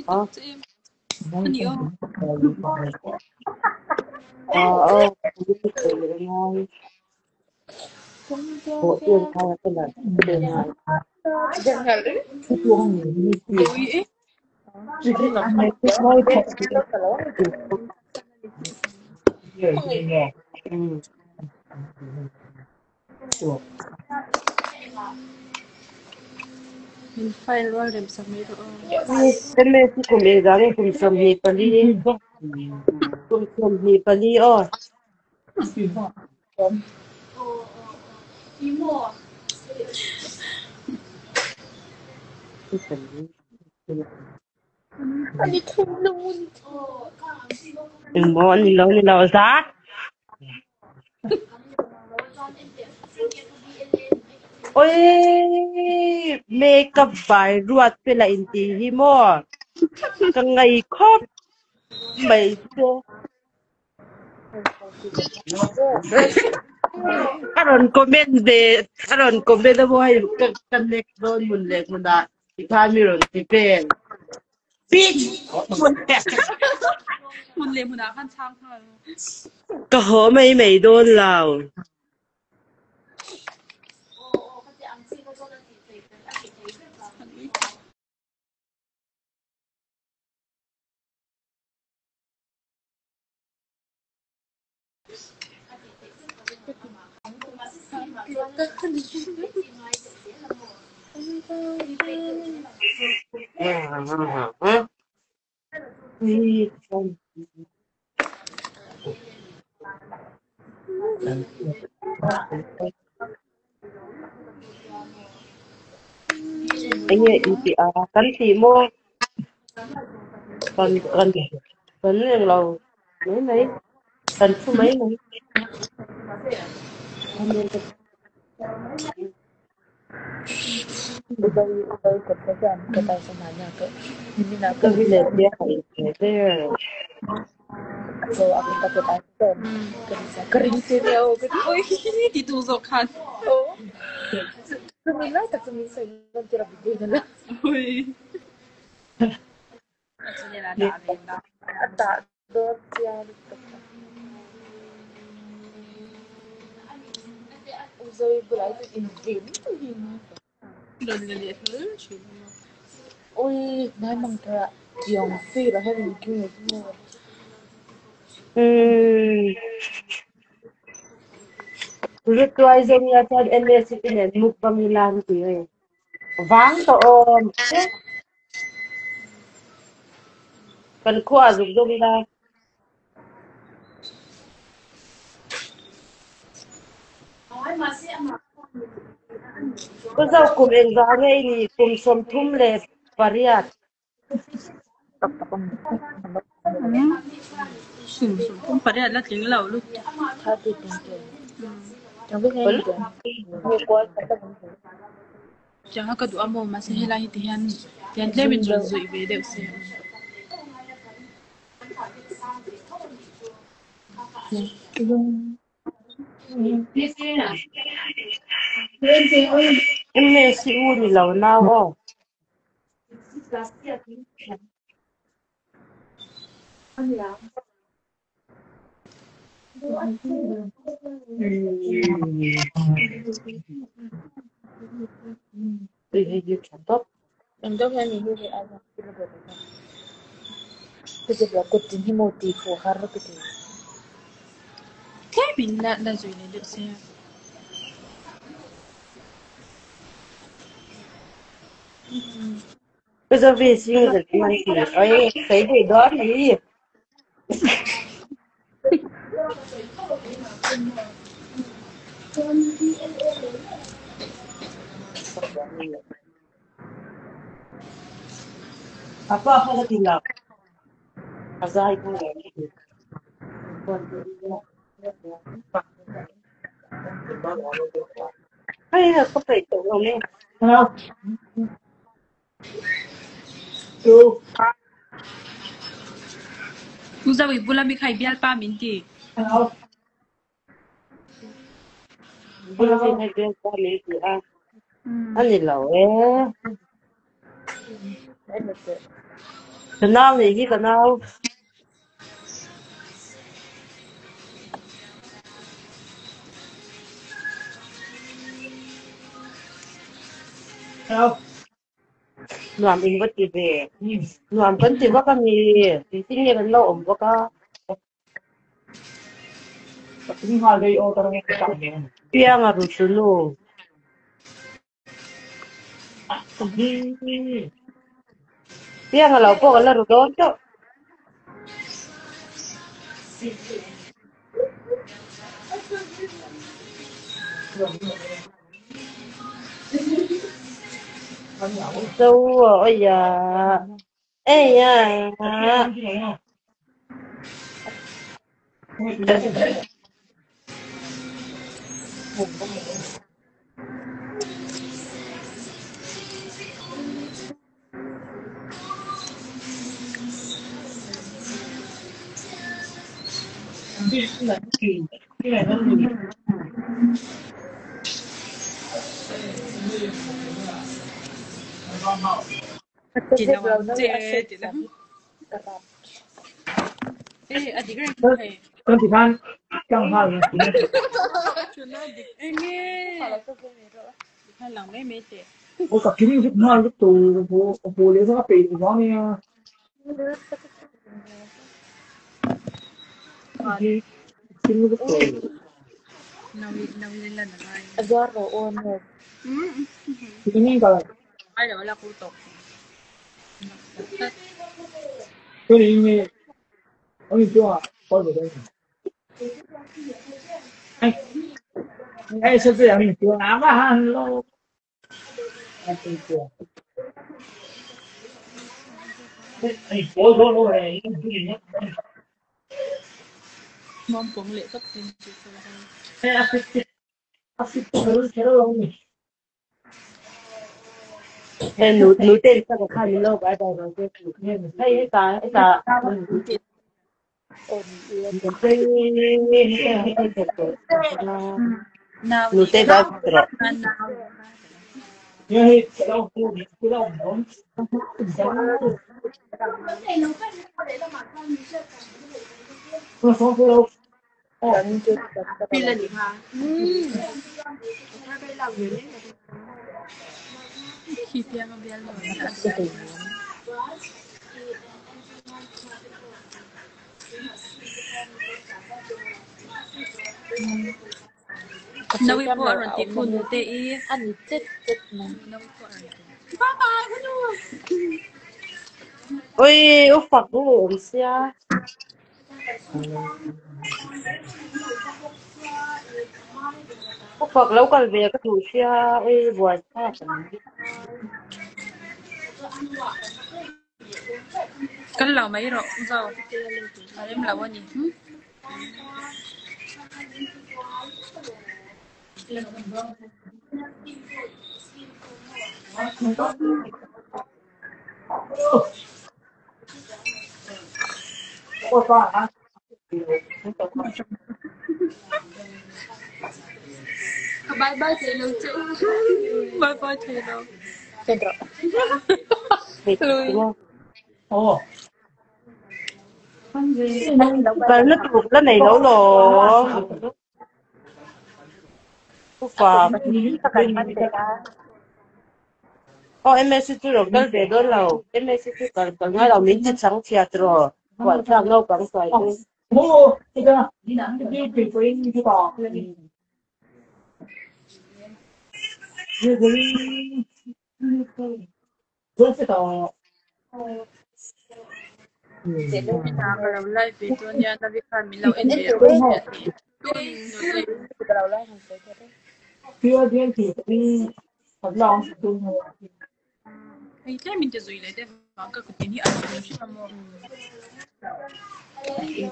Ờ. Anh yêu. Bộ tiền thay cái là tiền này. Jangan. Ui. Thôi thật Mình phải lo làm sao mới được. cái này thì cũng để ra đây cũng xong hết đi cũng xong hết đi ơi Anh không luôn. đừng bỏ đi lâu ra ôi makeup bài ruột phải là inti hi mo cái ngày khóc mày chưa karon comment na mo hay connect doon mun lek mo na ikamiron ti pen bitch Mình liền mình đã khăn sang thôi. ka ho may doon lao anh ấy iti kan ti mo kan yang lao mấy kan su mấy Ubay katagan kata sama niya ke. Hindi na cái ke. village dia hay there So ako takot ato. Kering sini ako. Uy, titusok kan. Oo. Sumila, tak sumisa. Tira bigay na lang. Uy. At nila daanin na. At doon siya dito. Usawi bulay ito in-game. Doon nila dito. Uy, namang kaya yung feel I haven't given it. Lúc tôi dùng nhà thật em biết sự kiện mục bằng Milan thì vắng to ôm cần khoa dùng dùng ra có dâu cùng em ra ngay thì cùng xóm thum lệ variat Không phải là tiếng lẩu luôn. Thật thì tiếng kìa. Chẳng biết nghe kìa. Nghe quá thật là chẳng có đủ âm mà sẽ lại thì hiện lên mình rồi dụi về đều xem. em nghe sĩ u thì lâu nào ô thì như chẳng tốt Em đâu hay mình như ai mà cứ được. Bây giờ là cột tin hi moti phù har rồi kìa. Thế mình là rồi này được xem. bây giờ về sinh nhật mang thì ấy thấy để đó thì apa apa lagi lah azai pun hay là có phải tự lòng em không chú Usawi pula mi khai bial pa minti. không bây giờ hay bên qua lấy gì ăn ăn gì lẩu ấy Em được. Cái nào này cái nào làm in vật gì về làm cái gì có gì thì xin nghe mình lộ có Ini hal dari orang yang kita ini. piang à rồi sulu piang à lâu po là rồi đó chứ đâu ơi ya ê ya Cái này nó gì? Chị nào mà chê chị nào ê à đi cái này Kan kita chẳng hạn chưa nói đi ê nghe hay lòng mấy mấy chị một cặp kính rất ngon rất tù hồ lý nó bị nó nha kính rất tù nào lên lần này Azaro owner. kính cái ai đó là cô tộc cái này ông ấy chưa có được đây anh sẽ dễ mình chưa ám à hello anh chưa anh bố bố này mong cũng lệ cấp thêm chị Hey, así pero ê núi tên sao có khai mình lâu cái đây rồi thấy cái nào núi tên đó rồi nào như vậy cái đâu không nó không có đâu phi lên đi ha khi phía nó biết rồi nó bị bỏ rồi thì phun tê y Anh chết mà. nó bị bỏ rồi bye bye luôn ôi ốc phật của ông xia ốc phật lâu còn về cái thủ xia ôi buồn sao cái lẩu mấy rồi rồi em lẩu gì có phải à bye bye thầy lâu chứ bye bye thầy lâu Pedro. mệt đúng không ồ cái nó tụt cái này nấu rồi ốc phật em sẽ chú được cái về đó là em sẽ chú cái ngay đầu mình chỉ sáng chia rồi quản sang lâu càng xoay ồ cái đó đi bị phải như thế nào tôi sẽ tao kalau live itu nya tapi kami lau enjoy Kalau lah hàng tới thế. chưa thiên thì cũng thật lòng tôi ai thế mìnhจะ rồi lại thế mà cái cái tiếng hi ăn cũng chưa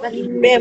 mà bé